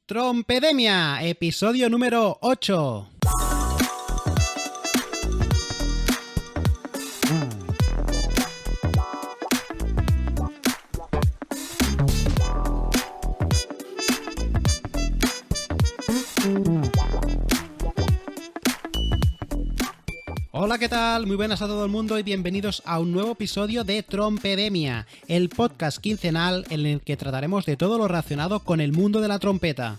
Trompedemia, episodio número 8. Hola, ¿qué tal? Muy buenas a todo el mundo y bienvenidos a un nuevo episodio de Trompedemia, el podcast quincenal en el que trataremos de todo lo relacionado con el mundo de la trompeta.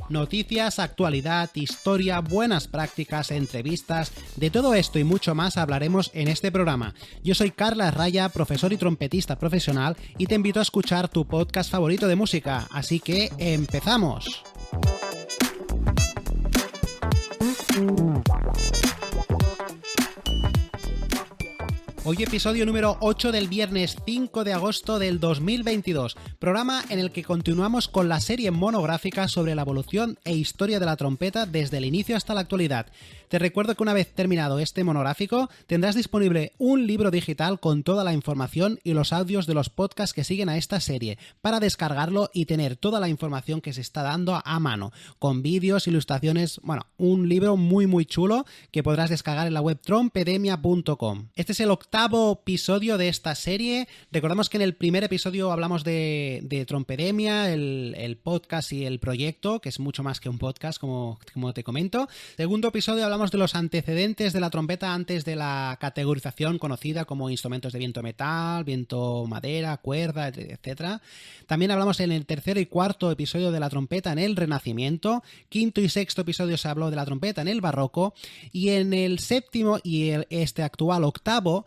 Noticias, actualidad, historia, buenas prácticas, entrevistas, de todo esto y mucho más hablaremos en este programa. Yo soy Carla Raya, profesor y trompetista profesional, y te invito a escuchar tu podcast favorito de música, así que ¡empezamos! Hoy episodio número 8 del viernes 5 de agosto del 2022, programa en el que continuamos con la serie monográfica sobre la evolución e historia de la trompeta desde el inicio hasta la actualidad. Te recuerdo que una vez terminado este monográfico tendrás disponible un libro digital con toda la información y los audios de los podcasts que siguen a esta serie para descargarlo y tener toda la información que se está dando a mano, con vídeos, ilustraciones, un libro muy chulo que podrás descargar en la web trompedemia.com. Este es el octavo episodio de esta serie. Recordamos que en el primer episodio hablamos de Trompedemia, el podcast y el proyecto, que es mucho más que un podcast, como te comento. Segundo episodio hablamos de los antecedentes de la trompeta antes de la categorización conocida como instrumentos de viento metal, viento madera, cuerda, etc. También hablamos en el tercer y cuarto episodio de la trompeta en el Renacimiento. Quinto y sexto episodio se habló de la trompeta en el Barroco. Y en el séptimo y este actual octavo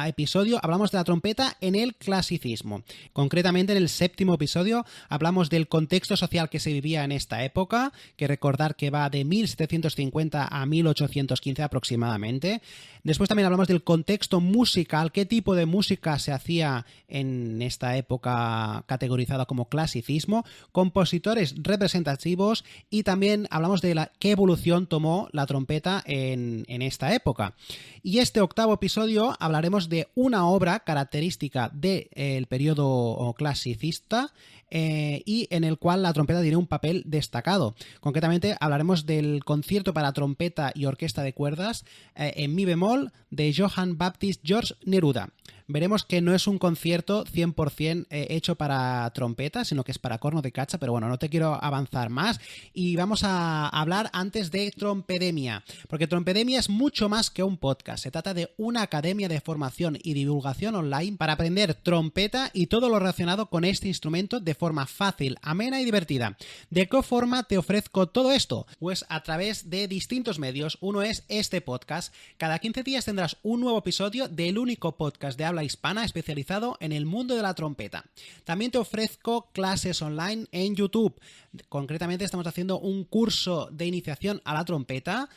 episodio hablamos de la trompeta en el clasicismo. Concretamente en el séptimo episodio hablamos del contexto social que se vivía en esta época, que recordar que va de 1750 a 1815 aproximadamente. Después también hablamos del contexto musical, qué tipo de música se hacía en esta época categorizada como clasicismo, compositores representativos, y también hablamos de qué evolución tomó la trompeta en esta época. Y este octavo episodio hablaremos de una obra característica del periodo clasicista y en el cual la trompeta tiene un papel destacado. Concretamente hablaremos del concierto para trompeta y orquesta de cuerdas en mi bemol de Johann Baptist Georg Neruda. Veremos que no es un concierto 100% hecho para trompeta, sino que es para corno de cacha, pero bueno, no te quiero avanzar más y vamos a hablar antes de Trompedemia, porque Trompedemia es mucho más que un podcast. Se trata de una academia de formación y divulgación online para aprender trompeta y todo lo relacionado con este instrumento de forma fácil, amena y divertida. ¿De qué forma te ofrezco todo esto? Pues a través de distintos medios. Uno es este podcast. Cada 15 días tendrás un nuevo episodio del único podcast de habla hispana especializado en el mundo de la trompeta. También te ofrezco clases online en YouTube. Concretamente estamos haciendo un curso de iniciación a la trompeta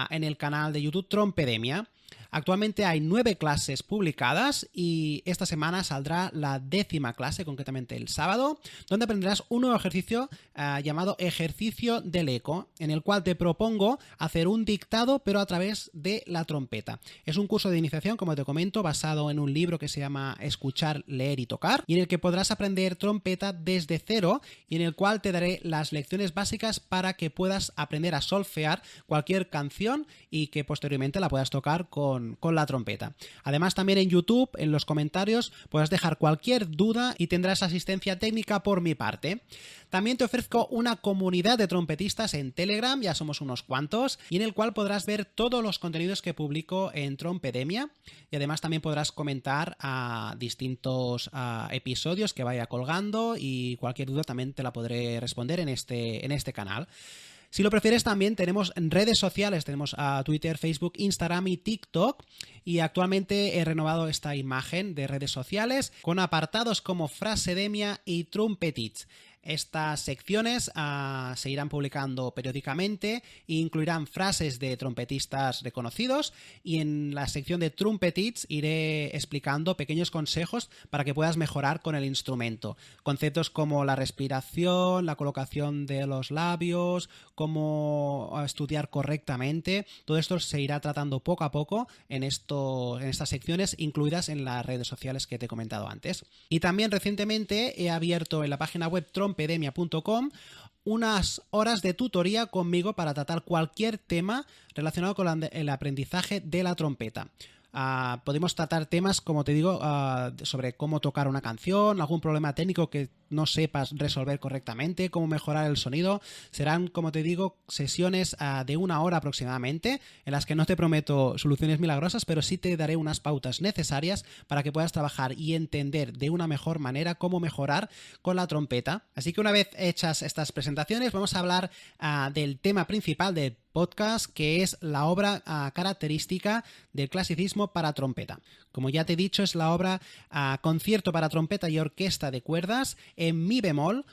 en el canal de YouTube Trompedemia. Actualmente hay 9 clases publicadas y esta semana saldrá la 10ª clase, concretamente el sábado, donde aprenderás un nuevo ejercicio llamado ejercicio del eco, en el cual te propongo hacer un dictado pero a través de la trompeta. Es un curso de iniciación, como te comento, basado en un libro que se llama Escuchar, Leer y Tocar, y en el que podrás aprender trompeta desde cero y en el cual te daré las lecciones básicas para que puedas aprender a solfear cualquier canción y que posteriormente la puedas tocar con la trompeta. Además, también en YouTube, en los comentarios, podrás dejar cualquier duda y tendrás asistencia técnica por mi parte. También te ofrezco una comunidad de trompetistas en Telegram, ya somos unos cuantos, y en el cual podrás ver todos los contenidos que publico en Trompedemia, y además también podrás comentar a distintos episodios que vaya colgando, y cualquier duda también te la podré responder en este canal. Si lo prefieres, también tenemos redes sociales, tenemos Twitter, Facebook, Instagram y TikTok, y actualmente he renovado esta imagen de redes sociales con apartados como Frasedemia y Trumpetits. Estas secciones se irán publicando periódicamente e incluirán frases de trompetistas reconocidos, y en la sección de Trumpetits iré explicando pequeños consejos para que puedas mejorar con el instrumento. Conceptos como la respiración, la colocación de los labios, cómo estudiar correctamente, todo esto se irá tratando poco a poco en estas secciones incluidas en las redes sociales que te he comentado antes. Y también recientemente he abierto en la página web trompedemia.com unas horas de tutoría conmigo para tratar cualquier tema relacionado con el aprendizaje de la trompeta. Podemos tratar temas, como te digo, sobre cómo tocar una canción, algún problema técnico que no sepas resolver correctamente, cómo mejorar el sonido. Serán, como te digo, sesiones de 1 hora aproximadamente, en las que no te prometo soluciones milagrosas, pero sí te daré unas pautas necesarias para que puedas trabajar y entender de una mejor manera cómo mejorar con la trompeta. Así que una vez hechas estas presentaciones, vamos a hablar del tema principal del podcast, que es la obra característica del clasicismo para trompeta. Como ya te he dicho, es la obra Concierto para trompeta y orquesta de cuerdas en mi bemol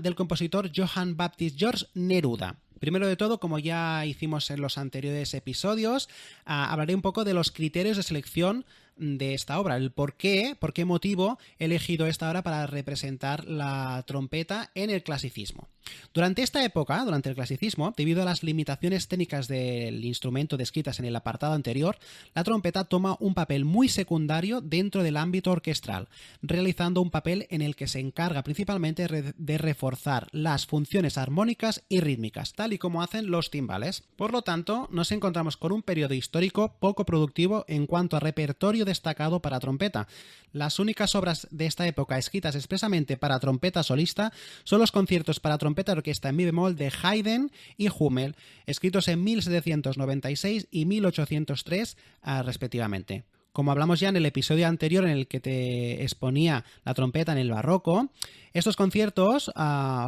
del compositor Johann Baptist Georg Neruda. Primero de todo, como ya hicimos en los anteriores episodios, hablaré un poco de los criterios de selección de esta obra, el por qué motivo he elegido esta obra para representar la trompeta en el clasicismo. Durante esta época, durante el clasicismo, debido a las limitaciones técnicas del instrumento descritas en el apartado anterior, la trompeta toma un papel muy secundario dentro del ámbito orquestral, realizando un papel en el que se encarga principalmente de reforzar las funciones armónicas y rítmicas, tal y como hacen los timbales. Por lo tanto, nos encontramos con un periodo histórico poco productivo en cuanto a repertorio destacado para trompeta. Las únicas obras de esta época escritas expresamente para trompeta solista son los conciertos para trompeta y orquesta en mi bemol de Haydn y Hummel, escritos en 1796 y 1803 respectivamente. Como hablamos ya en el episodio anterior en el que te exponía la trompeta en el barroco, estos conciertos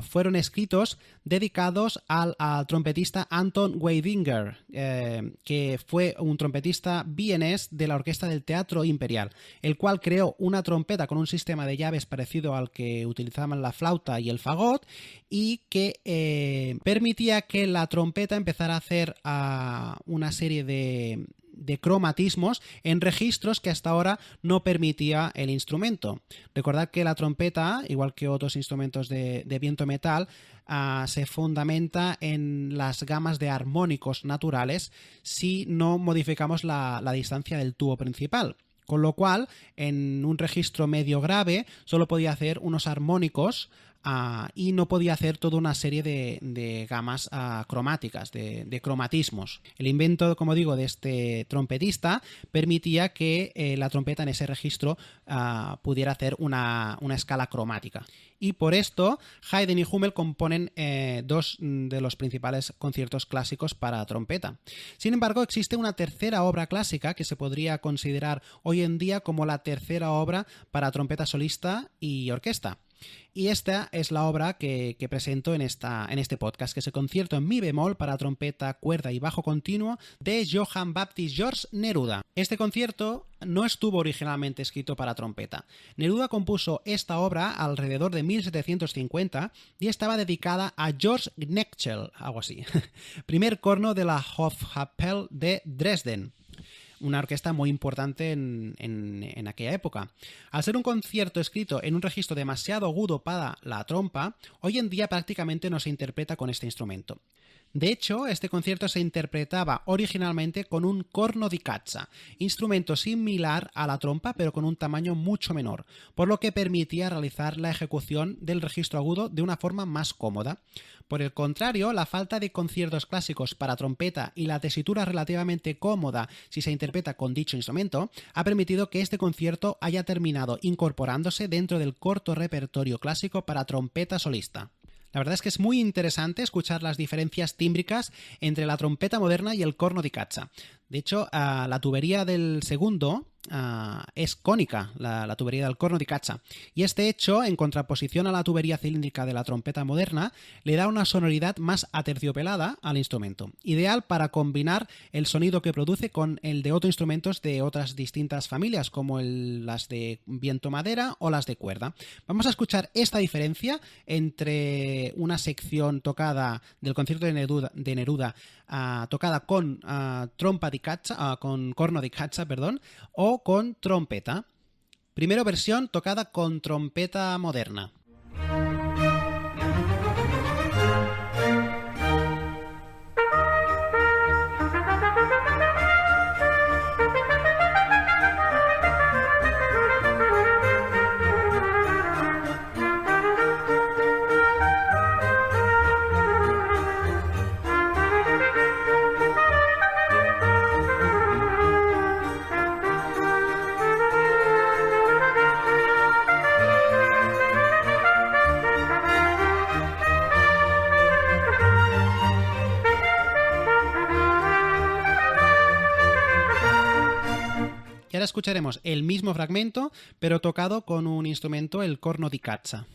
fueron escritos dedicados al trompetista Anton Weidinger, que fue un trompetista vienés de la orquesta del Teatro Imperial, el cual creó una trompeta con un sistema de llaves parecido al que utilizaban la flauta y el fagot, y que permitía que la trompeta empezara a hacer una serie de cromatismos en registros que hasta ahora no permitía el instrumento. Recordad que la trompeta, igual que otros instrumentos de viento metal, se fundamenta en las gamas de armónicos naturales si no modificamos la distancia del tubo principal. Con lo cual, en un registro medio grave solo podía hacer unos armónicos y no podía hacer toda una serie de gamas cromáticas, de cromatismos. El invento, como digo, de este trompetista permitía que la trompeta en ese registro pudiera hacer una escala cromática. Y por esto, Haydn y Hummel componen dos de los principales conciertos clásicos para trompeta. Sin embargo, existe una tercera obra clásica que se podría considerar hoy en día como la tercera obra para trompeta solista y orquesta. Y esta es la obra que presento en este podcast, que es el concierto en mi bemol para trompeta, cuerda y bajo continuo de Johann Baptist Georg Neruda. Este concierto no estuvo originalmente escrito para trompeta. Neruda compuso esta obra alrededor de 1750 y estaba dedicada a Georg Knechtel, algo así, primer corno de la Hofkapelle de Dresden, una orquesta muy importante en aquella época. Al ser un concierto escrito en un registro demasiado agudo para la trompa, hoy en día prácticamente no se interpreta con este instrumento. De hecho, este concierto se interpretaba originalmente con un corno di caccia, instrumento similar a la trompa pero con un tamaño mucho menor, por lo que permitía realizar la ejecución del registro agudo de una forma más cómoda. Por el contrario, la falta de conciertos clásicos para trompeta y la tesitura relativamente cómoda si se interpreta con dicho instrumento ha permitido que este concierto haya terminado incorporándose dentro del corto repertorio clásico para trompeta solista. La verdad es que es muy interesante escuchar las diferencias tímbricas entre la trompeta moderna y el corno di caccia. De hecho, la tubería del segundo es cónica, la tubería del corno di caccia. Y este hecho, en contraposición a la tubería cilíndrica de la trompeta moderna, le da una sonoridad más aterciopelada al instrumento, ideal para combinar el sonido que produce con el de otros instrumentos de otras distintas familias, como las de viento madera o las de cuerda. Vamos a escuchar esta diferencia entre una sección tocada del concierto de Neruda tocada con trompa di caccia, con corno di caccia, perdón, o con trompeta. Primero versión tocada con trompeta moderna. Y ahora escucharemos el mismo fragmento, pero tocado con un instrumento, el corno di caccia.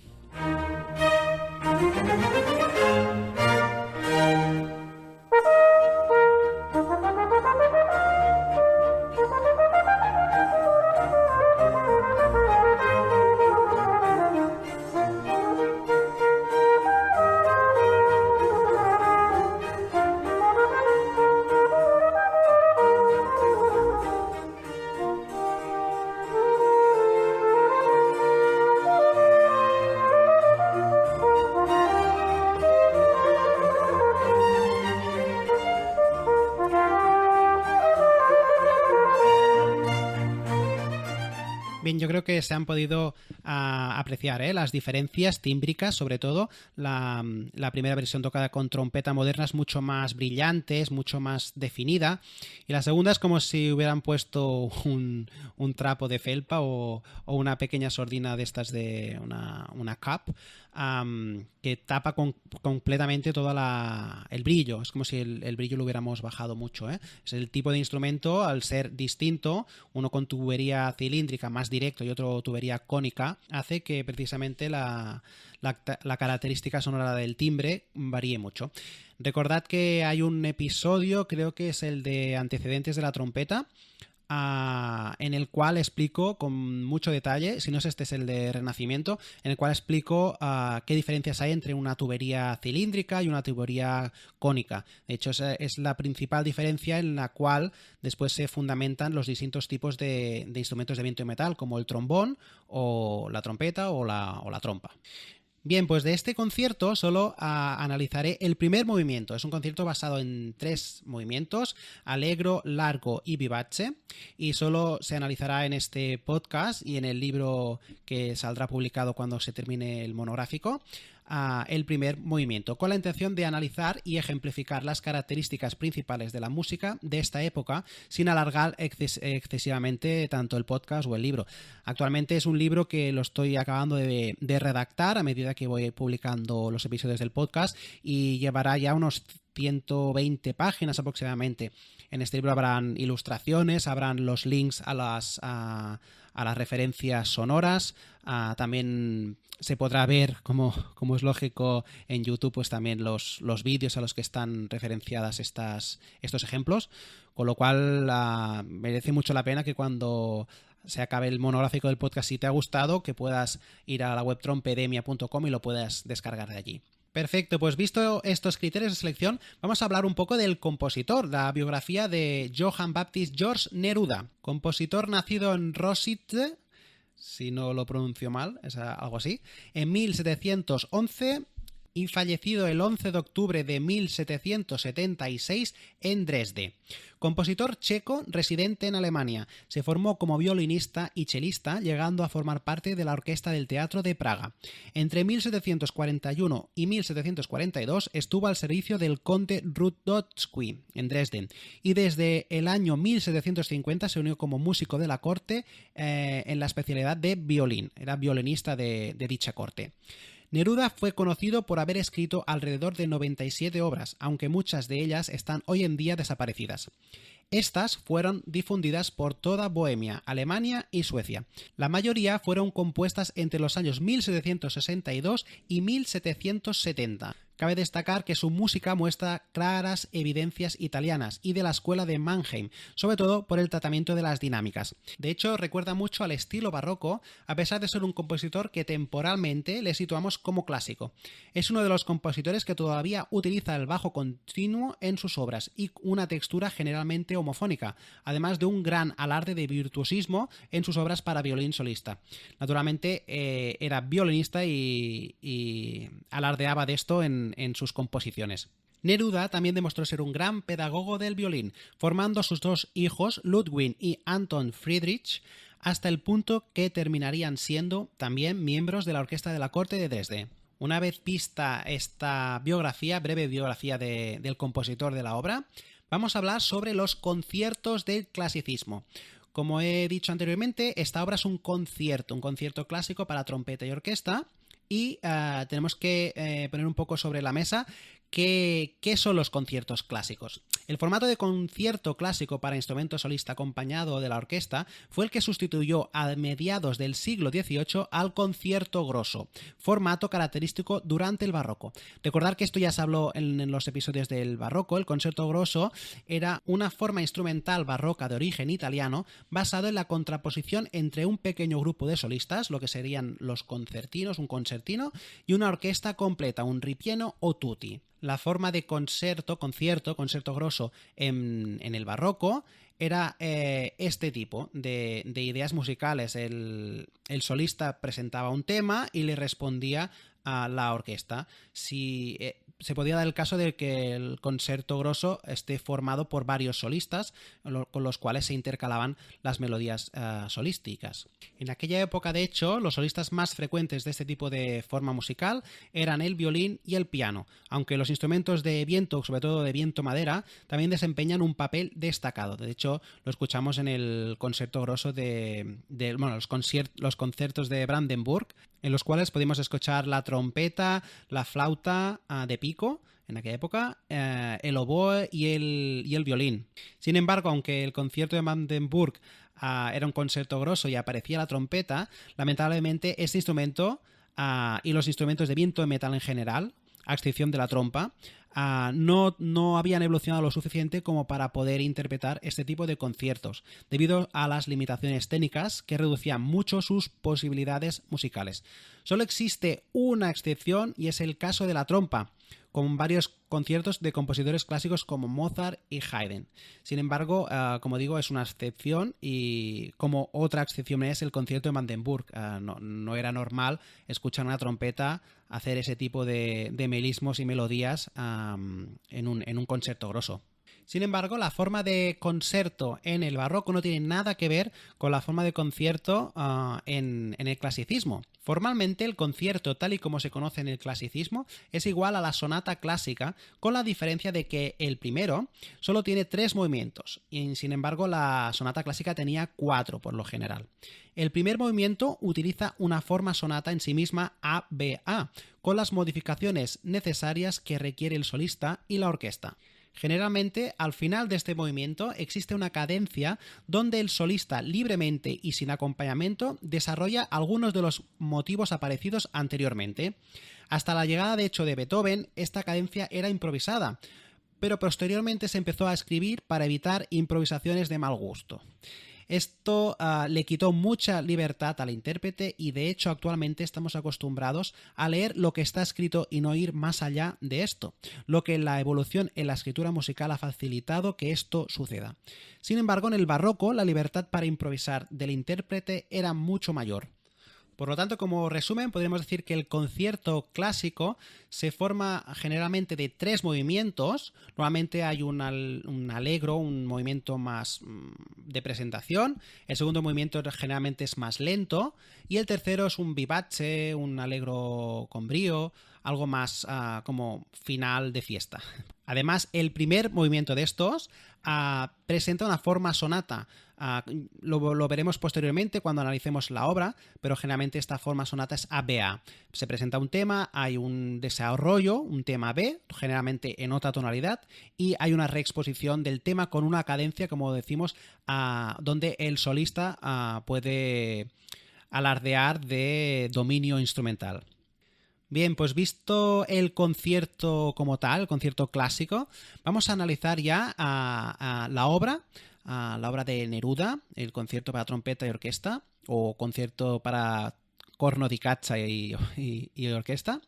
Bien, yo creo que se han podido apreciar las diferencias tímbricas, sobre todo la primera versión tocada con trompeta moderna es mucho más brillante, es mucho más definida, y la segunda es como si hubieran puesto un trapo de felpa o una pequeña sordina de estas de una cap que tapa completamente todo el brillo. Es como si el brillo lo hubiéramos bajado mucho. Es el tipo de instrumento, al ser distinto, uno con tubería cilíndrica más directo y otro tubería cónica, hace que precisamente la característica sonora del timbre varíe mucho. Recordad que hay un episodio, creo que es el de antecedentes de la trompeta, en el cual explico con mucho detalle, si no es este es el de Renacimiento, en el cual explico qué diferencias hay entre una tubería cilíndrica y una tubería cónica. De hecho, es la principal diferencia en la cual después se fundamentan los distintos tipos de instrumentos de viento y metal, como el trombón o la trompeta o la trompa. Bien, pues de este concierto solo analizaré el primer movimiento. Es un concierto basado en 3 movimientos, allegro, largo y vivace, y solo se analizará en este podcast y en el libro que saldrá publicado cuando se termine el monográfico, el primer movimiento, con la intención de analizar y ejemplificar las características principales de la música de esta época sin alargar excesivamente tanto el podcast o el libro. Actualmente es un libro que lo estoy acabando de redactar a medida que voy publicando los episodios del podcast y llevará ya unos 120 páginas aproximadamente. En este libro habrán ilustraciones, habrán los links a las referencias sonoras, también se podrá ver, como es lógico en YouTube, pues también los vídeos a los que están referenciadas estos ejemplos, con lo cual merece mucho la pena que cuando se acabe el monográfico del podcast, si te ha gustado, que puedas ir a la web trompedemia.com y lo puedas descargar de allí. Perfecto, pues visto estos criterios de selección, vamos a hablar un poco del compositor, la biografía de Johann Baptist George Neruda, compositor nacido en Rosice, si no lo pronuncio mal, es algo así, en 1711 y fallecido el 11 de octubre de 1776 en Dresde. Compositor checo residente en Alemania, se formó como violinista y chelista, llegando a formar parte de la Orquesta del Teatro de Praga. Entre 1741 y 1742 estuvo al servicio del conde Rudolph en Dresden, y desde el año 1750 se unió como músico de la corte en la especialidad de violín, era violinista de dicha corte. Neruda fue conocido por haber escrito alrededor de 97 obras, aunque muchas de ellas están hoy en día desaparecidas. Estas fueron difundidas por toda Bohemia, Alemania y Suecia. La mayoría fueron compuestas entre los años 1762 y 1770. Cabe destacar que su música muestra claras evidencias italianas y de la escuela de Mannheim, sobre todo por el tratamiento de las dinámicas. De hecho, recuerda mucho al estilo barroco, a pesar de ser un compositor que temporalmente le situamos como clásico. Es uno de los compositores que todavía utiliza el bajo continuo en sus obras y una textura generalmente homofónica, además de un gran alarde de virtuosismo en sus obras para violín solista. Naturalmente, era violinista y alardeaba de esto en sus composiciones. Neruda también demostró ser un gran pedagogo del violín, formando a sus dos hijos, Ludwig y Anton Friedrich, hasta el punto que terminarían siendo también miembros de la orquesta de la corte de Dresde. Una vez vista esta breve biografía del compositor de la obra, vamos a hablar sobre los conciertos del clasicismo. Como he dicho anteriormente, esta obra es un concierto clásico para trompeta y orquesta. Y tenemos que poner un poco sobre la mesa qué son los conciertos clásicos. El formato de concierto clásico para instrumento solista acompañado de la orquesta fue el que sustituyó a mediados del siglo XVIII al concierto grosso, formato característico durante el barroco. Recordar que esto ya se habló en los episodios del barroco. El concierto grosso era una forma instrumental barroca de origen italiano basado en la contraposición entre un pequeño grupo de solistas, lo que serían los concertinos, un concertino, y una orquesta completa, un ripieno o tutti. La forma de concierto grosso en el barroco era este tipo de ideas musicales. El solista presentaba un tema y le respondía a la orquesta. Se podía dar el caso de que el concierto grosso esté formado por varios solistas con los cuales se intercalaban las melodías solísticas. En aquella época, de hecho, los solistas más frecuentes de este tipo de forma musical eran el violín y el piano, aunque los instrumentos de viento, sobre todo de viento madera, también desempeñan un papel destacado. De hecho, lo escuchamos en el concierto grosso los conciertos de Brandenburg, en los cuales podemos escuchar la trompeta, la flauta de pico, en aquella época, el oboe y el violín. Sin embargo, aunque el concierto de Brandenburg era un concierto grosso y aparecía la trompeta, lamentablemente este instrumento y los instrumentos de viento y metal en general, a excepción de la trompa, no habían evolucionado lo suficiente como para poder interpretar este tipo de conciertos, debido a las limitaciones técnicas que reducían mucho sus posibilidades musicales. Solo existe una excepción y es el caso de la trompa, con varios conciertos de compositores clásicos como Mozart y Haydn. Sin embargo, como digo, es una excepción, y como otra excepción es el concierto de Brandenburg. No era normal escuchar una trompeta hacer ese tipo de melismos y melodías en un concierto grosso. Sin embargo, la forma de concierto en el barroco no tiene nada que ver con la forma de concierto en el clasicismo. Formalmente, el concierto, tal y como se conoce en el clasicismo, es igual a la sonata clásica, con la diferencia de que el primero solo tiene 3 movimientos, y sin embargo la sonata clásica tenía 4 por lo general. El primer movimiento utiliza una forma sonata en sí misma A-B-A, con las modificaciones necesarias que requiere el solista y la orquesta. Generalmente, al final de este movimiento existe una cadencia donde el solista libremente y sin acompañamiento desarrolla algunos de los motivos aparecidos anteriormente. Hasta la llegada de hecho de Beethoven, esta cadencia era improvisada, pero posteriormente se empezó a escribir para evitar improvisaciones de mal gusto. Esto le quitó mucha libertad al intérprete, y de hecho actualmente estamos acostumbrados a leer lo que está escrito y no ir más allá de esto, lo que la evolución en la escritura musical ha facilitado que esto suceda. Sin embargo, en el barroco la libertad para improvisar del intérprete era mucho mayor. Por lo tanto, como resumen, podríamos decir que el concierto clásico se forma generalmente de 3 movimientos. Normalmente hay un allegro, un movimiento más de presentación. El segundo movimiento generalmente es más lento. Y el tercero es un vivace, un allegro con brío, algo más como final de fiesta. Además, el primer movimiento de estos presenta una forma sonata Lo veremos posteriormente cuando analicemos la obra, pero generalmente esta forma sonata es ABA. Se presenta un tema, hay un desarrollo, un tema B, generalmente en otra tonalidad, y hay una reexposición del tema con una cadencia, como decimos, donde el solista puede alardear de dominio instrumental. Bien, pues visto el concierto como tal, el concierto clásico, vamos a analizar ya la obra de Neruda, el concierto para trompeta y orquesta, o concierto para corno di caccia y orquesta.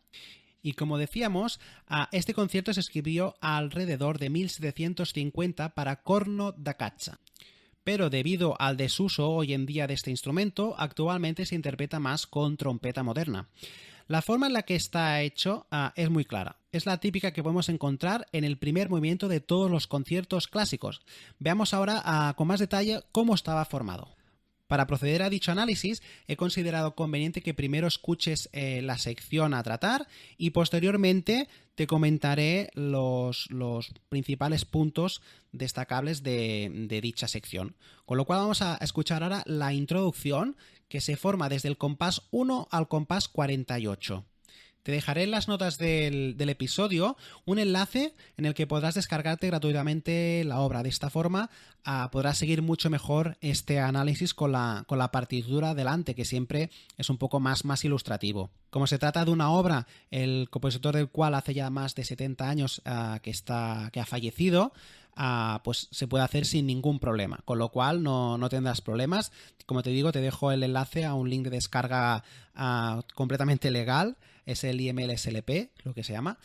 Y como decíamos, este concierto se escribió alrededor de 1750 para corno da caccia. Pero debido al desuso hoy en día de este instrumento, actualmente se interpreta más con trompeta moderna. La forma en la que está hecho es muy clara. Es la típica que podemos encontrar en el primer movimiento de todos los conciertos clásicos. Veamos ahora con más detalle cómo estaba formado. Para proceder a dicho análisis, he considerado conveniente que primero escuches la sección a tratar y posteriormente te comentaré los principales puntos destacables de dicha sección. Con lo cual vamos a escuchar ahora la introducción, que se forma desde el compás 1 al compás 48. Te dejaré en las notas del episodio un enlace en el que podrás descargarte gratuitamente la obra. De esta forma podrás seguir mucho mejor este análisis con la partitura delante, que siempre es un poco más ilustrativo. Como se trata de una obra, el compositor del cual hace ya más de 70 años que ha fallecido, pues se puede hacer sin ningún problema, con lo cual no tendrás problemas. Como te digo, te dejo el enlace a un link de descarga completamente legal, es el IML-SLP, lo que se llama,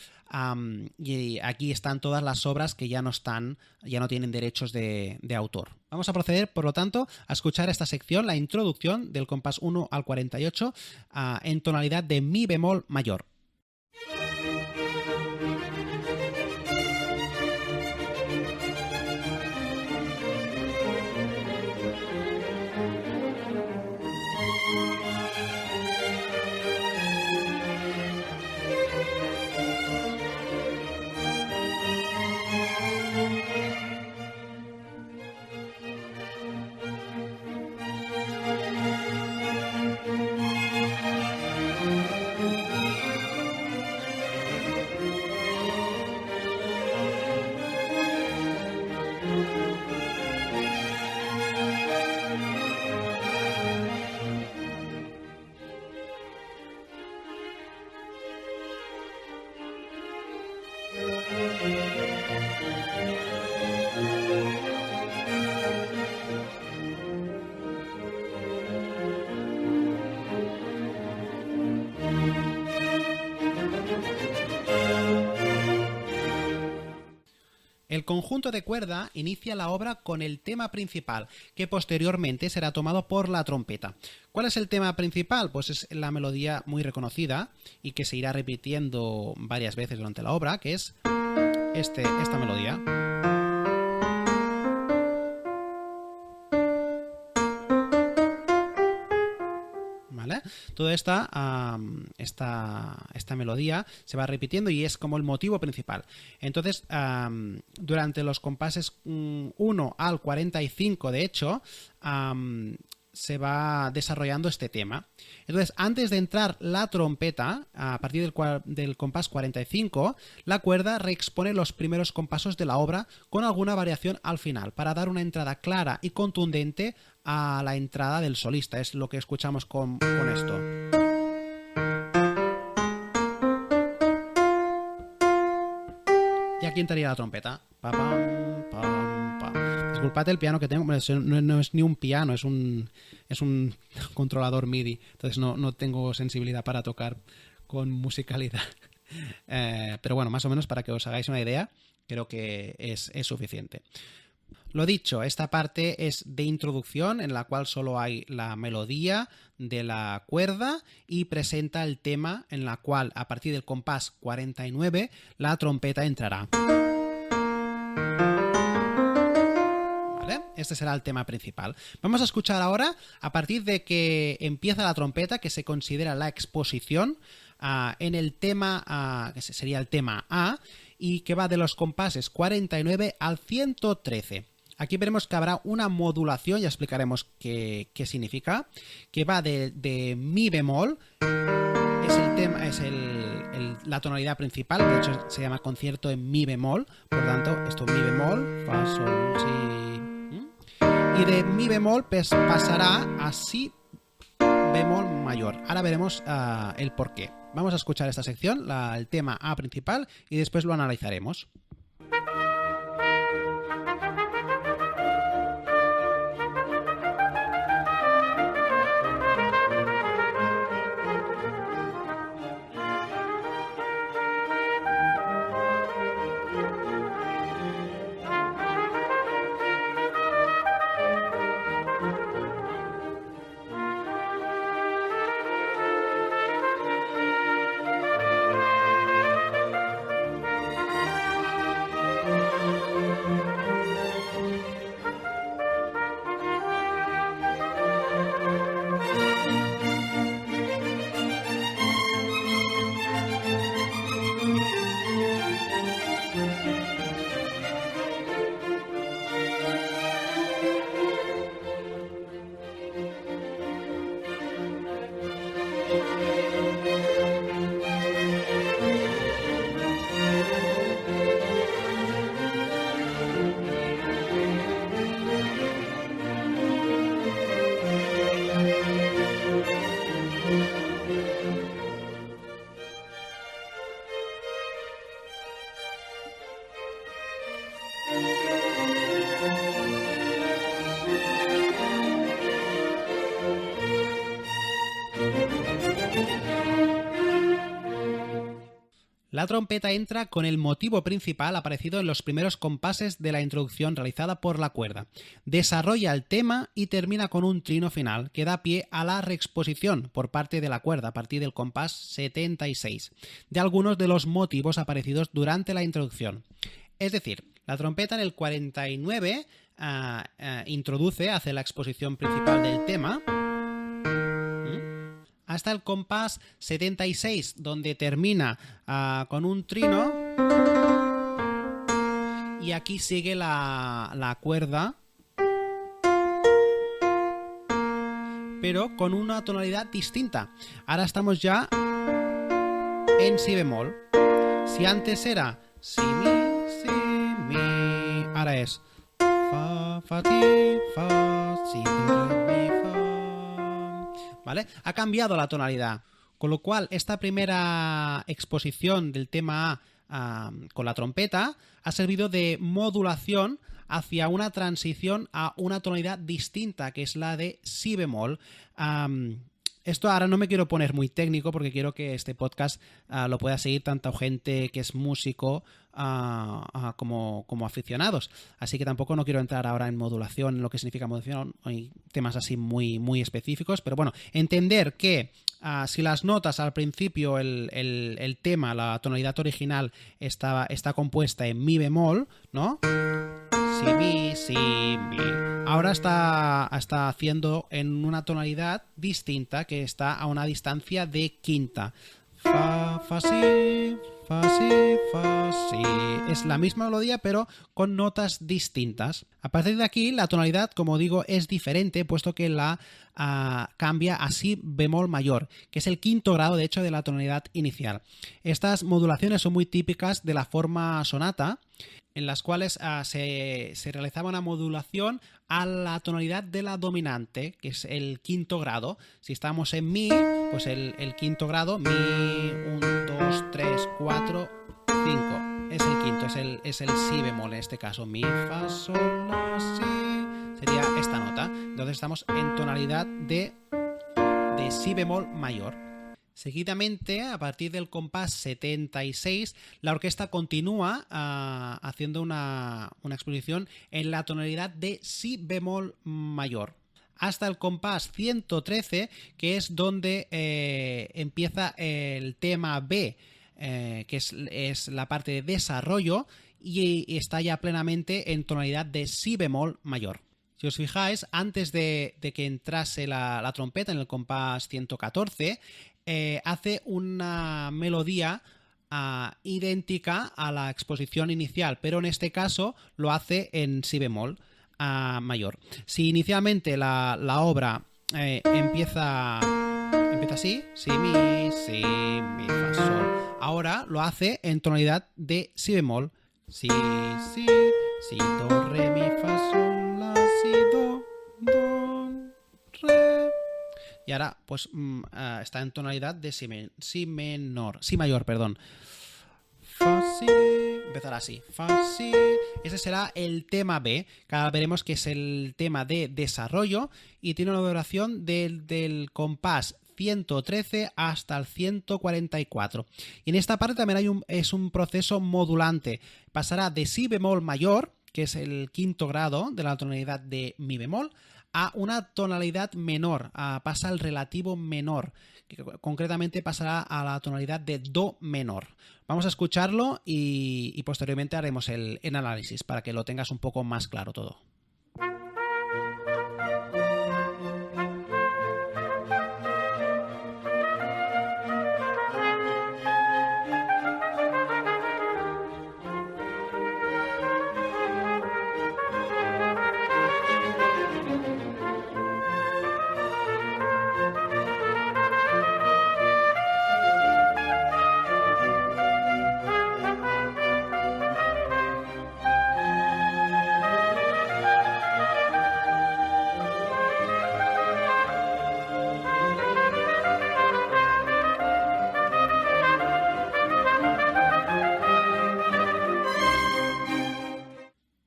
y aquí están todas las obras que ya no tienen derechos de autor. Vamos a proceder, por lo tanto, a escuchar esta sección, la introducción del compás 1 al 48 en tonalidad de mi bemol mayor. El conjunto de cuerda inicia la obra con el tema principal, que posteriormente será tomado por la trompeta. ¿Cuál es el tema principal? Pues es la melodía muy reconocida y que se irá repitiendo varias veces durante la obra, que es esta melodía. ¿Vale? Toda esta melodía se va repitiendo y es como el motivo principal. Entonces, durante los compases 1 al 45, de hecho, se va desarrollando este tema. Entonces, antes de entrar la trompeta, a partir del compás 45, la cuerda reexpone los primeros compasos de la obra con alguna variación al final, para dar una entrada clara y contundente a la entrada del solista. Es lo que escuchamos con esto. Y aquí entraría la trompeta. Pa, pam, pam, pam. Disculpad el piano que tengo, no es ni un piano, es un controlador MIDI. Entonces no tengo sensibilidad para tocar con musicalidad. Pero bueno, más o menos para que os hagáis una idea, creo que es suficiente. Lo dicho, esta parte es de introducción en la cual solo hay la melodía de la cuerda y presenta el tema en la cual a partir del compás 49 la trompeta entrará. ¿Vale? Este será el tema principal. Vamos a escuchar ahora, a partir de que empieza la trompeta, que se considera la exposición, en el tema, que sería el tema A, y que va de los compases 49 al 113. Aquí veremos que habrá una modulación, ya explicaremos qué significa, que va de mi bemol, la tonalidad principal, de hecho se llama concierto en mi bemol, por lo tanto esto es mi bemol, fa, sol, si, y de mi bemol pues, pasará a si bemol mayor. Ahora veremos el por qué. Vamos a escuchar esta sección, el tema A principal, y después lo analizaremos. La trompeta entra con el motivo principal aparecido en los primeros compases de la introducción realizada por la cuerda. Desarrolla el tema y termina con un trino final que da pie a la reexposición por parte de la cuerda a partir del compás 76 de algunos de los motivos aparecidos durante la introducción. Es decir, la trompeta en el 49 hace la exposición principal del tema hasta el compás 76, donde termina con un trino, y aquí sigue la cuerda, pero con una tonalidad distinta. Ahora estamos ya en si bemol. Si antes era si, mi, ahora es fa, fa, ti, fa, si, re, mi, fa. ¿Vale? Ha cambiado la tonalidad, con lo cual esta primera exposición del tema A con la trompeta ha servido de modulación hacia una transición a una tonalidad distinta, que es la de si bemol. Esto ahora no me quiero poner muy técnico porque quiero que este podcast lo pueda seguir tanta gente que es músico como aficionados. Así que tampoco no quiero entrar ahora en modulación, en lo que significa modulación, hay temas así muy, muy específicos. Pero bueno, entender que si las notas al principio, el tema, la tonalidad original está compuesta en mi bemol, ¿no? Si, mi, si, mi. Ahora está haciendo en una tonalidad distinta que está a una distancia de quinta. Fa, fa, si, fa, si, fa, si. Es la misma melodía pero con notas distintas. A partir de aquí la tonalidad, como digo, es diferente, puesto que la cambia a si bemol mayor, que es el quinto grado de hecho de la tonalidad inicial. Estas modulaciones son muy típicas de la forma sonata, en las cuales se realizaba una modulación a la tonalidad de la dominante, que es el quinto grado. Si estamos en mi, pues el quinto grado, mi, 1, 2, 3, 4, 5. Es el quinto, es el si bemol en este caso. Mi, fa, sol, la, si. Sería esta nota. Entonces estamos en tonalidad de si bemol mayor. Seguidamente, a partir del compás 76, la orquesta continúa haciendo una exposición en la tonalidad de si bemol mayor, hasta el compás 113, que es donde empieza el tema B, que es la parte de desarrollo, y está ya plenamente en tonalidad de si bemol mayor. Si os fijáis, antes de que entrase la trompeta en el compás 114, hace una melodía idéntica a la exposición inicial, pero en este caso lo hace en si bemol. mayor. Si inicialmente la obra empieza así, si, mi, fa, sol. Ahora lo hace en tonalidad de si bemol. Si, do, re, mi, fa, sol, la, si, do, re. Y ahora pues está en tonalidad de si mayor, perdón. Fa, si, empezará así. Fa, si. Ese será el tema B, que ahora veremos que es el tema de desarrollo y tiene una duración del compás 113 hasta el 144. Y en esta parte también es un proceso modulante. Pasará de si bemol mayor, que es el quinto grado de la tonalidad de mi bemol, a una tonalidad menor, pasa al relativo menor, que concretamente pasará a la tonalidad de do menor. Vamos a escucharlo y posteriormente haremos el análisis para que lo tengas un poco más claro todo.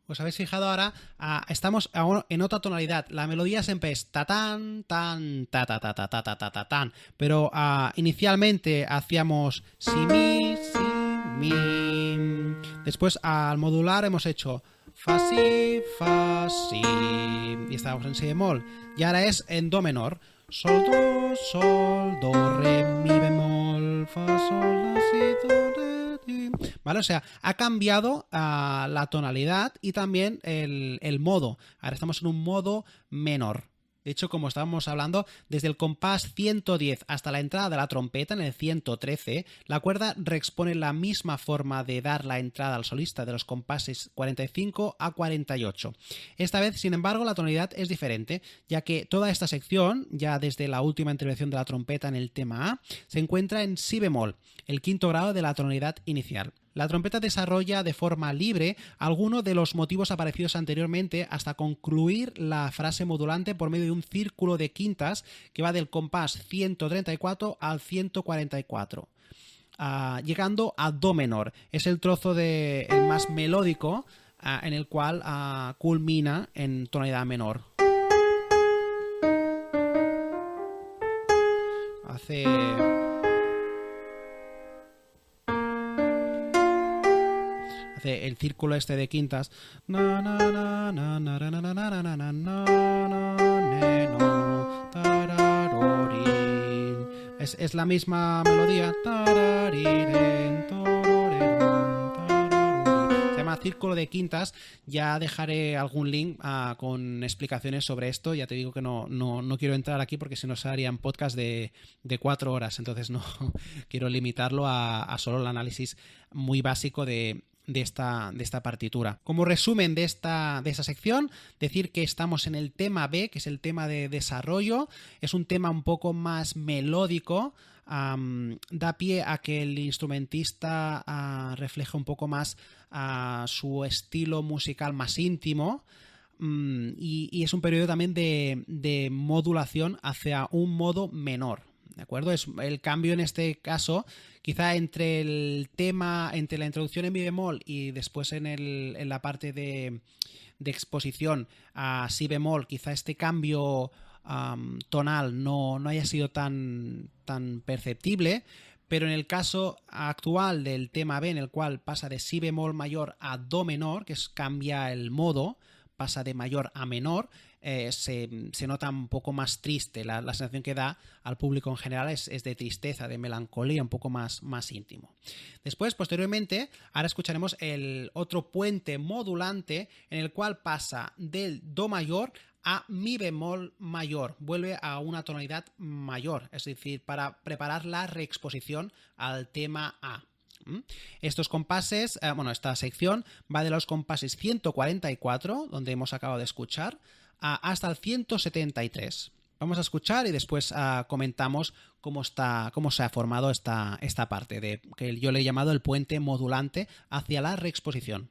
¿Os habéis fijado ahora? Estamos en otra tonalidad. La melodía siempre es ta-tan, tan, ta-ta-ta-ta-ta-ta-ta-tan. Pero inicialmente hacíamos si, mi. Después al modular hemos hecho fa, si. Y estábamos en si bemol. Y ahora es en do menor. Sol, do, re, mi bemol, fa, sol, la, si, do, re. ¿Vale? O sea, ha cambiado la tonalidad y también el modo. Ahora estamos en un modo menor. De hecho, como estábamos hablando, desde el compás 110 hasta la entrada de la trompeta, en el 113, la cuerda reexpone la misma forma de dar la entrada al solista de los compases 45 a 48. Esta vez, sin embargo, la tonalidad es diferente, ya que toda esta sección, ya desde la última intervención de la trompeta en el tema A, se encuentra en si bemol, el quinto grado de la tonalidad inicial. La trompeta desarrolla de forma libre algunos de los motivos aparecidos anteriormente hasta concluir la frase modulante por medio de un círculo de quintas que va del compás 134 al 144, llegando a do menor. Es el trozo el más melódico en el cual culmina en tonalidad menor. Hace el círculo este de quintas. Es la misma melodía. Se llama círculo de quintas. Ya dejaré algún link con explicaciones sobre esto. Ya te digo que no quiero entrar aquí porque si no se harían podcast de 4 horas. Entonces no quiero limitarlo a solo el análisis muy básico de esta partitura. Como resumen de esta sección, decir que estamos en el tema B, que es el tema de desarrollo. Es un tema un poco más melódico, da pie a que el instrumentista refleje un poco más su estilo musical más íntimo. Y es un periodo también de modulación hacia un modo menor. ¿De acuerdo? Es el cambio en este caso, quizá entre el tema, entre la introducción en mi bemol y después en la parte de exposición a si bemol, quizá este cambio tonal no haya sido tan perceptible, pero en el caso actual del tema B, en el cual pasa de si bemol mayor a do menor, que cambia el modo, pasa de mayor a menor, se nota un poco más triste. La sensación que da al público en general es de tristeza, de melancolía, un poco más íntimo. Después, posteriormente, ahora escucharemos el otro puente modulante en el cual pasa del do mayor a mi bemol mayor, vuelve a una tonalidad mayor, es decir, para preparar la reexposición al tema A. Estos compases, esta sección va de los compases 144, donde hemos acabado de escuchar, hasta el 173. Vamos a escuchar y después comentamos cómo se ha formado esta parte, que yo le he llamado el puente modulante hacia la reexposición.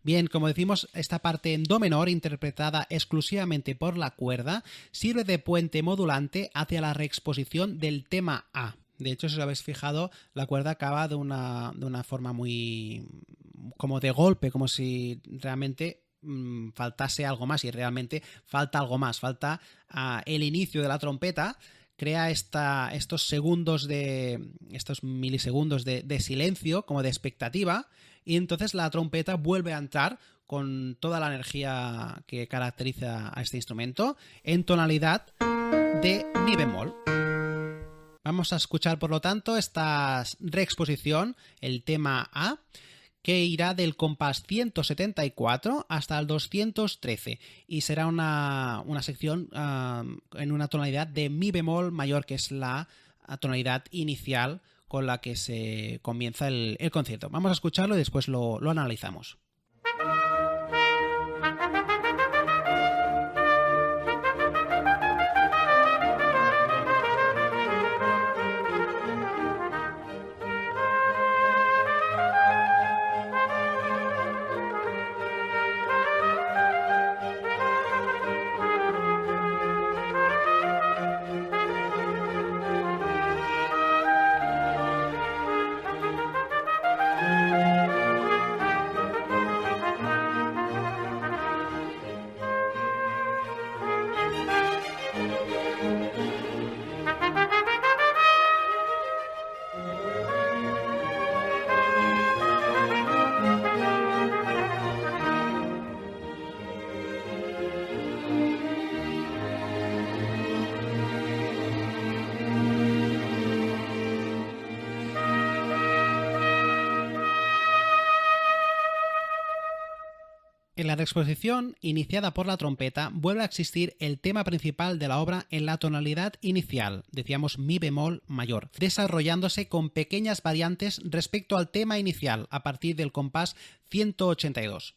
Bien, como decimos, esta parte en do menor, interpretada exclusivamente por la cuerda, sirve de puente modulante hacia la reexposición del tema A. De hecho, si os habéis fijado, la cuerda acaba de una forma muy como de golpe, como si realmente faltase algo más, y realmente falta algo más, falta el inicio de la trompeta. Crea estos milisegundos de silencio, como de expectativa, y entonces la trompeta vuelve a entrar con toda la energía que caracteriza a este instrumento en tonalidad de mi bemol. Vamos a escuchar, por lo tanto, esta reexposición, el tema A, que irá del compás 174 hasta el 213 y será una sección en una tonalidad de mi bemol mayor, que es la tonalidad inicial con la que se comienza el concierto. Vamos a escucharlo y después lo analizamos. En la reexposición, iniciada por la trompeta, vuelve a existir el tema principal de la obra en la tonalidad inicial, decíamos mi bemol mayor, desarrollándose con pequeñas variantes respecto al tema inicial a partir del compás 182.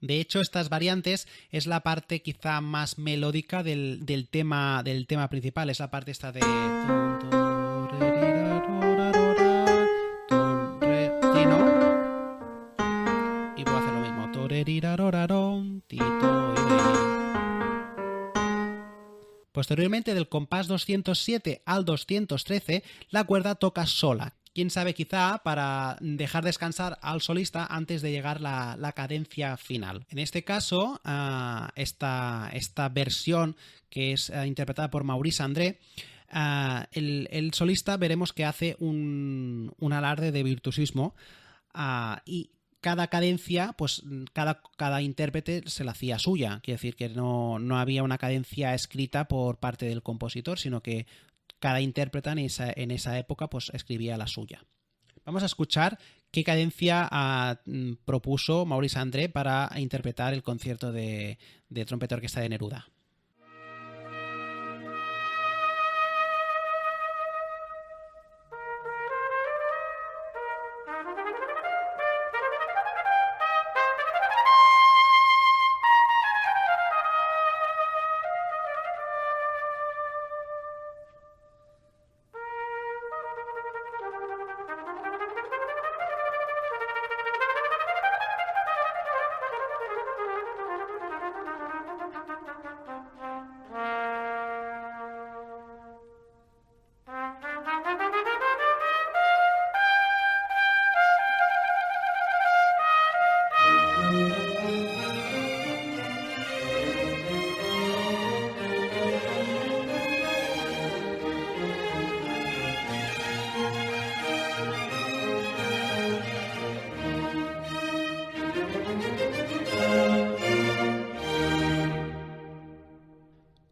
De hecho, estas variantes es la parte quizá más melódica del tema principal, es la parte esta de... Y puedo hacer lo mismo. Posteriormente, del compás 207 al 213, la cuerda toca sola. Quién sabe, quizá para dejar descansar al solista antes de llegar la cadencia final. En este caso, esta versión que es interpretada por Maurice André, el solista veremos que hace un alarde de virtuosismo y cada cadencia, pues cada intérprete se la hacía suya. Quiere decir que no había una cadencia escrita por parte del compositor, sino que cada intérprete en esa época pues escribía la suya. Vamos a escuchar qué cadencia propuso Maurice André para interpretar el concierto de trompeta orquesta de Neruda.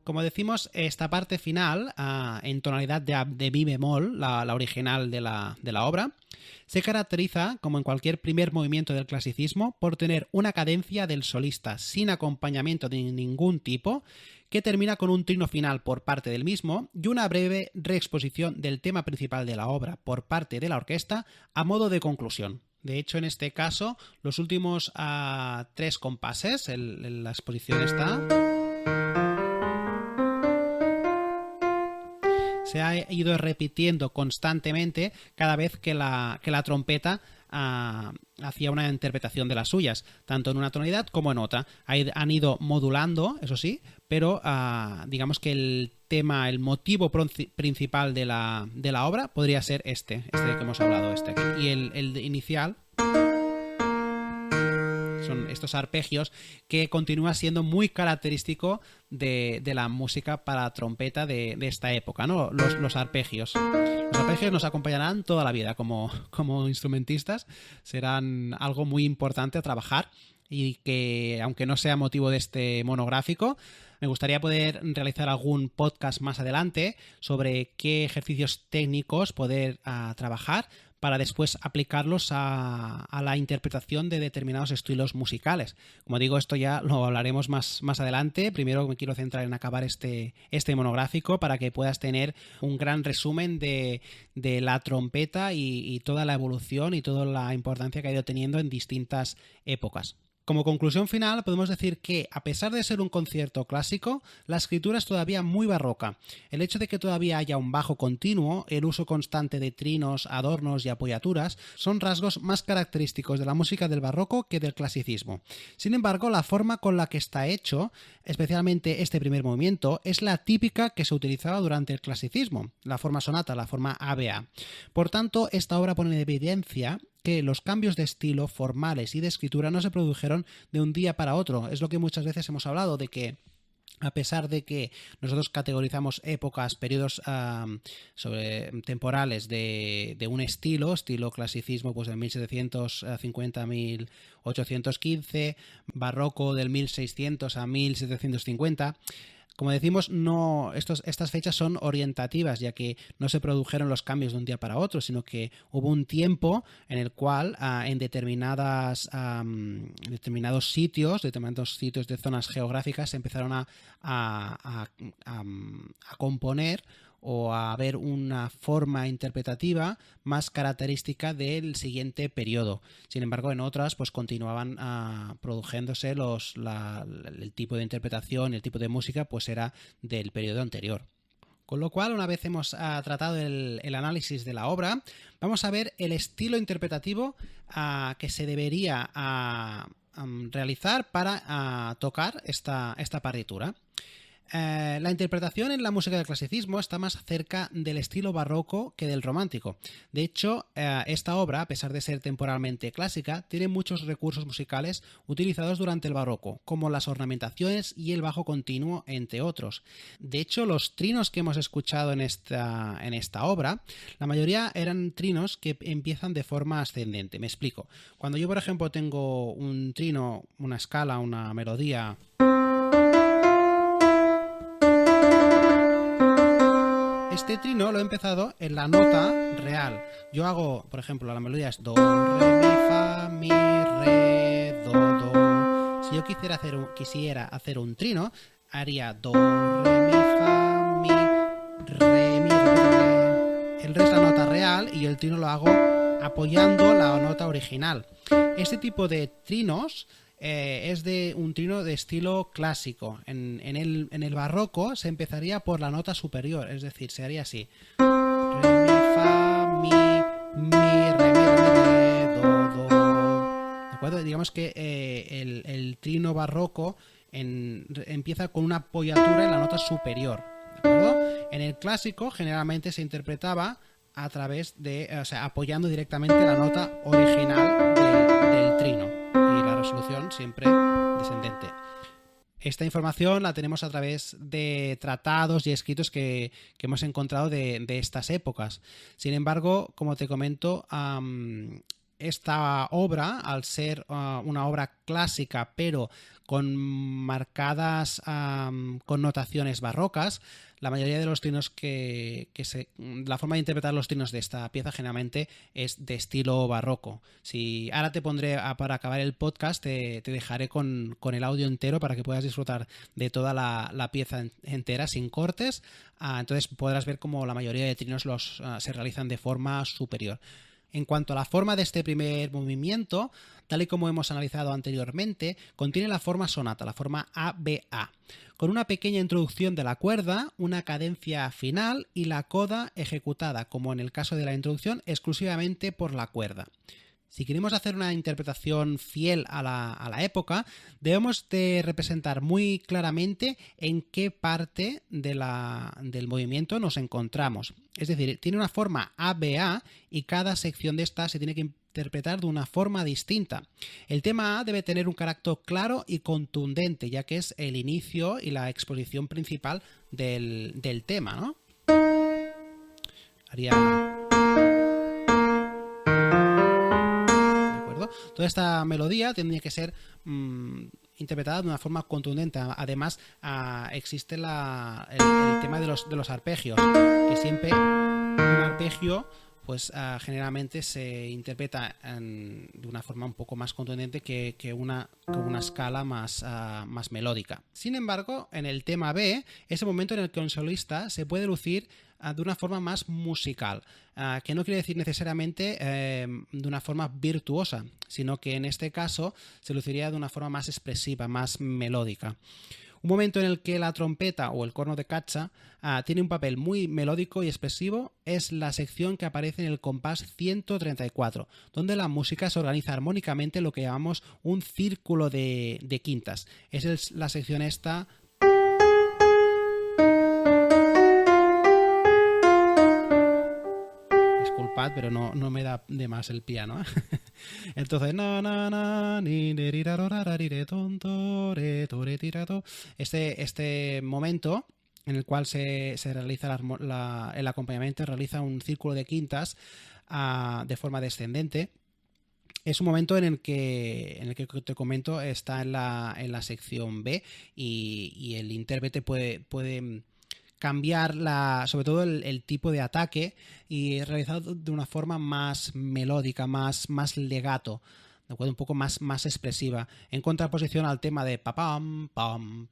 Como decimos, esta parte final, en tonalidad de mi bemol, la original de la obra, se caracteriza, como en cualquier primer movimiento del clasicismo, por tener una cadencia del solista sin acompañamiento de ningún tipo, que termina con un trino final por parte del mismo y una breve reexposición del tema principal de la obra por parte de la orquesta a modo de conclusión. De hecho, en este caso, los últimos 3 compases, la exposición está, se ha ido repitiendo constantemente cada vez que la trompeta hacía una interpretación de las suyas, tanto en una tonalidad como en otra. Han ido modulando, eso sí, pero digamos que el tema, el motivo principal de la obra podría ser este que hemos hablado, este aquí. Y el inicial son estos arpegios que continúa siendo muy característico de la música para trompeta de esta época, ¿no? Los arpegios. Los arpegios nos acompañarán toda la vida como instrumentistas, serán algo muy importante a trabajar y que, aunque no sea motivo de este monográfico, me gustaría poder realizar algún podcast más adelante sobre qué ejercicios técnicos poder trabajar para después aplicarlos a la interpretación de determinados estilos musicales. Como digo, esto ya lo hablaremos más adelante. Primero me quiero centrar en acabar este monográfico para que puedas tener un gran resumen de la trompeta y toda la evolución y toda la importancia que ha ido teniendo en distintas épocas. Como conclusión final, podemos decir que, a pesar de ser un concierto clásico, la escritura es todavía muy barroca. El hecho de que todavía haya un bajo continuo, el uso constante de trinos, adornos y apoyaturas, son rasgos más característicos de la música del barroco que del clasicismo. Sin embargo, la forma con la que está hecho, especialmente este primer movimiento, es la típica que se utilizaba durante el clasicismo, la forma sonata, la forma ABA. Por tanto, esta obra pone en evidencia que los cambios de estilo formales y de escritura no se produjeron de un día para otro. Es lo que muchas veces hemos hablado, de que a pesar de que nosotros categorizamos épocas, periodos temporales de un estilo clasicismo pues de 1750 a 1815, barroco del 1600 a 1750... Como decimos, estas fechas son orientativas, ya que no se produjeron los cambios de un día para otro, sino que hubo un tiempo en el cual en determinados sitios de zonas geográficas se empezaron a componer o a ver una forma interpretativa más característica del siguiente periodo. Sin embargo, en otras pues continuaban produciéndose el tipo de interpretación, el tipo de música pues era del periodo anterior. Con lo cual, una vez hemos tratado el análisis de la obra, vamos a ver el estilo interpretativo que se debería realizar para tocar esta partitura. La interpretación en la música del clasicismo está más cerca del estilo barroco que del romántico. De hecho, esta obra, a pesar de ser temporalmente clásica, tiene muchos recursos musicales utilizados durante el barroco, como las ornamentaciones y el bajo continuo, entre otros. De hecho, los trinos que hemos escuchado en esta obra, la mayoría eran trinos que empiezan de forma ascendente. Me explico. Cuando yo, por ejemplo, tengo un trino, una escala, una melodía... Este trino lo he empezado en la nota real. Yo hago, por ejemplo, la melodía es do, re, mi, fa, mi, re, do, do. Si yo quisiera hacer un trino, haría do, re, mi, fa, mi, re, mi, re. El re es la nota real y el trino lo hago apoyando la nota original. Este tipo de trinos es de un trino de estilo clásico. En el barroco se empezaría por la nota superior, es decir, se haría así: re, mi, fa, mi, re, mi, re, do, do. ¿De acuerdo? Digamos que el trino barroco empieza con una apoyatura en la nota superior, ¿de acuerdo? En el clásico generalmente se interpretaba a través apoyando directamente la nota original del trino. Y la resolución siempre descendente. Esta información la tenemos a través de tratados y escritos que hemos encontrado de estas épocas. Sin embargo, como te comento, esta obra, al ser una obra clásica pero con marcadas connotaciones barrocas, la mayoría de los trinos la forma de interpretar los trinos de esta pieza generalmente es de estilo barroco. Si ahora te pondré, para acabar el podcast, te dejaré con el audio entero para que puedas disfrutar de toda la pieza entera sin cortes. Entonces podrás ver cómo la mayoría de trinos se realizan de forma superior. En cuanto a la forma de este primer movimiento, tal y como hemos analizado anteriormente, contiene la forma sonata, la forma ABA, con una pequeña introducción de la cuerda, una cadencia final y la coda ejecutada, como en el caso de la introducción, exclusivamente por la cuerda. Si queremos hacer una interpretación fiel a la época, debemos de representar muy claramente en qué parte del movimiento nos encontramos. Es decir, tiene una forma ABA y cada sección de esta se tiene que interpretar de una forma distinta. El tema A debe tener un carácter claro y contundente, ya que es el inicio y la exposición principal del tema, ¿no? Toda esta melodía tendría que ser interpretada de una forma contundente. Además, existe el tema de los arpegios, que siempre un arpegio pues generalmente se interpreta de una forma un poco más contundente que una escala más melódica. Sin embargo, en el tema B es el momento en el que un solista se puede lucir de una forma más musical, que no quiere decir necesariamente de una forma virtuosa, sino que en este caso se luciría de una forma más expresiva, más melódica. Un momento en el que la trompeta o el corno de caccia tiene un papel muy melódico y expresivo es la sección que aparece en el compás 134, donde la música se organiza armónicamente en lo que llamamos un círculo de quintas. Es la sección esta. Disculpad, pero no me da de más el piano. Entonces, este momento en el cual se realiza el acompañamiento, realiza un círculo de quintas de forma descendente. Es un momento en el que te comento está en la sección B y el intérprete puede cambiar sobre todo el tipo de ataque y realizado de una forma más melódica, más legato, ¿de acuerdo? Un poco más expresiva, en contraposición al tema de papam, pam,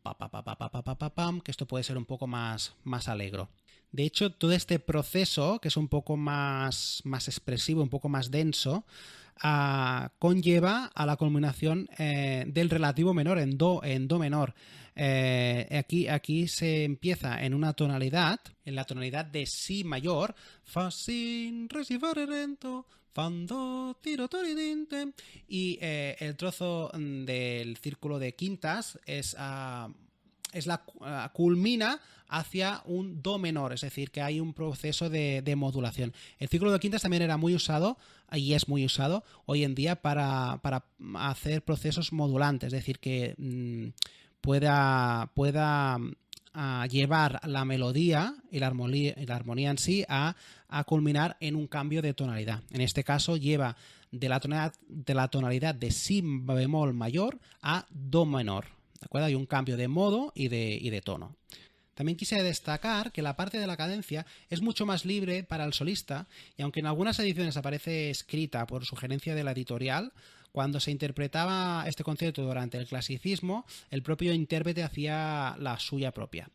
pam, que esto puede ser un poco más alegro. De hecho, todo este proceso, que es un poco más expresivo, un poco más denso, conlleva a la culminación del relativo menor en do menor. Aquí se empieza en una tonalidad, en la tonalidad de si mayor, fa sin re si fa re rento, fan do tiro toridinte, y el trozo del círculo de quintas culmina hacia un do menor, es decir, que hay un proceso de modulación. El círculo de quintas también era muy usado y es muy usado hoy en día para hacer procesos modulantes, es decir, que pueda llevar la melodía y la armonía en sí a culminar en un cambio de tonalidad. En este caso lleva de la tonalidad de si bemol mayor a do menor. ¿De acuerdo? Hay un cambio de modo y de tono. También quise destacar que la parte de la cadencia es mucho más libre para el solista y aunque en algunas ediciones aparece escrita por sugerencia de la editorial, cuando se interpretaba este concepto durante el clasicismo, el propio intérprete hacía la suya propia.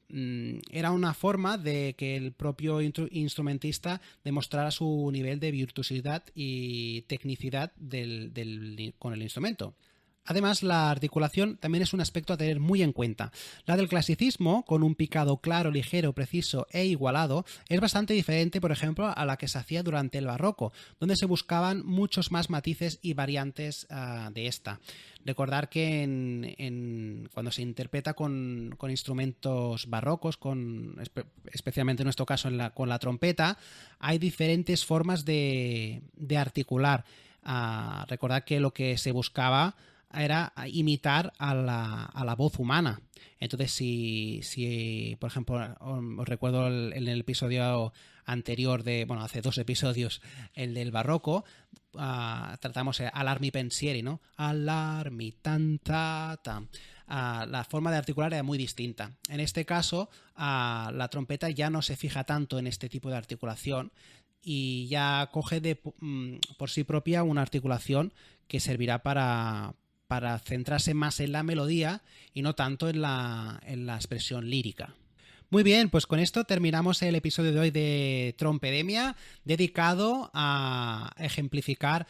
Era una forma de que el propio instrumentista demostrara su nivel de virtuosidad y tecnicidad con el instrumento. Además, la articulación también es un aspecto a tener muy en cuenta. La del clasicismo, con un picado claro, ligero, preciso e igualado, es bastante diferente, por ejemplo, a la que se hacía durante el barroco, donde se buscaban muchos más matices y variantes de esta. Recordar que cuando se interpreta con instrumentos barrocos, especialmente en nuestro caso con la trompeta, hay diferentes formas de articular. Recordad que lo que se buscaba era imitar a la voz humana. Entonces, si por ejemplo, os recuerdo en el episodio anterior hace 2 episodios, el del barroco, tratamos alarmi pensieri, ¿no? Alarmi tan ta ta. La forma de articular era muy distinta. En este caso, la trompeta ya no se fija tanto en este tipo de articulación y ya coge por sí propia una articulación que servirá para centrarse más en la melodía y no tanto en la expresión lírica. Muy bien, pues con esto terminamos el episodio de hoy de Trompedemia, dedicado a ejemplificar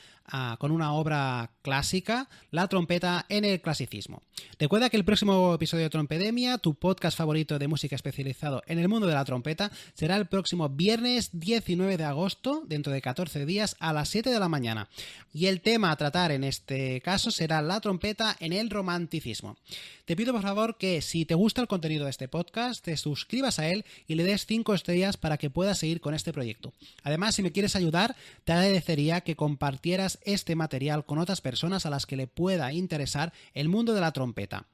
con una obra clásica la trompeta en el clasicismo. Recuerda que el próximo episodio de Trompedemia, tu podcast favorito de música especializado en el mundo de la trompeta, será el próximo viernes 19 de agosto, dentro de 14 días, a las 7 de la mañana. Y el tema a tratar en este caso será la trompeta en el romanticismo. Te pido por favor que si te gusta el contenido de este podcast, te suscribas a él y le des 5 estrellas para que puedas seguir con este proyecto. Además, si me quieres ayudar, te agradecería que compartieras este material con otras personas a las que le pueda interesar el mundo de la trompeta.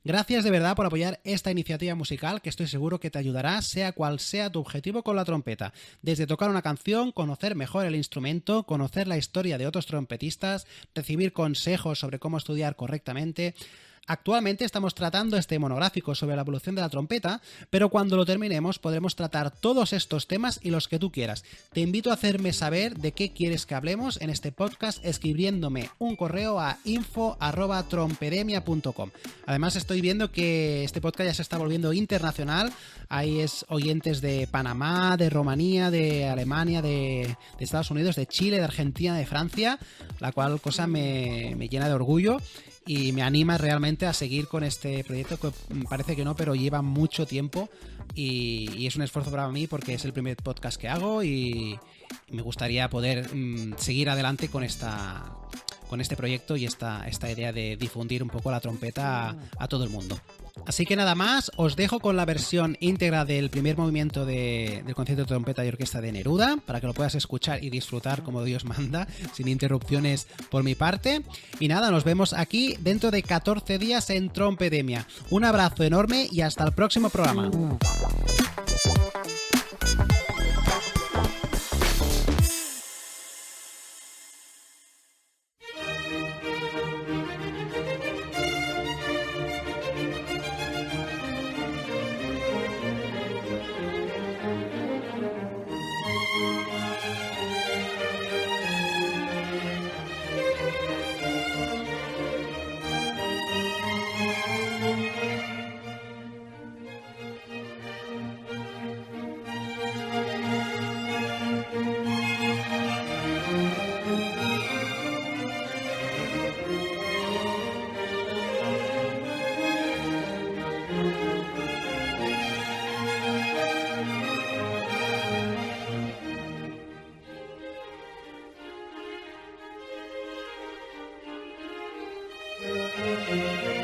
Gracias de verdad por apoyar esta iniciativa musical que estoy seguro que te ayudará sea cual sea tu objetivo con la trompeta. Desde tocar una canción, conocer mejor el instrumento, conocer la historia de otros trompetistas, recibir consejos sobre cómo estudiar correctamente. Actualmente estamos tratando este monográfico sobre la evolución de la trompeta, pero cuando lo terminemos podremos tratar todos estos temas y los que tú quieras. Te invito a hacerme saber de qué quieres que hablemos en este podcast escribiéndome un correo a info@trompedemia.com. Además estoy viendo que este podcast ya se está volviendo internacional. Hay oyentes de Panamá, de Rumanía, de Alemania, de Estados Unidos, de Chile, de Argentina, de Francia, la cual cosa me llena de orgullo y me anima realmente a seguir con este proyecto que parece que no, pero lleva mucho tiempo y es un esfuerzo para mí porque es el primer podcast que hago y me gustaría poder seguir adelante con este proyecto y esta idea de difundir un poco la trompeta a todo el mundo. Así que nada más, os dejo con la versión íntegra del primer movimiento del concierto de trompeta y orquesta de Neruda, para que lo puedas escuchar y disfrutar como Dios manda, sin interrupciones por mi parte. Y nada, nos vemos aquí dentro de 14 días en Trompedemia. Un abrazo enorme y hasta el próximo programa. Thank you.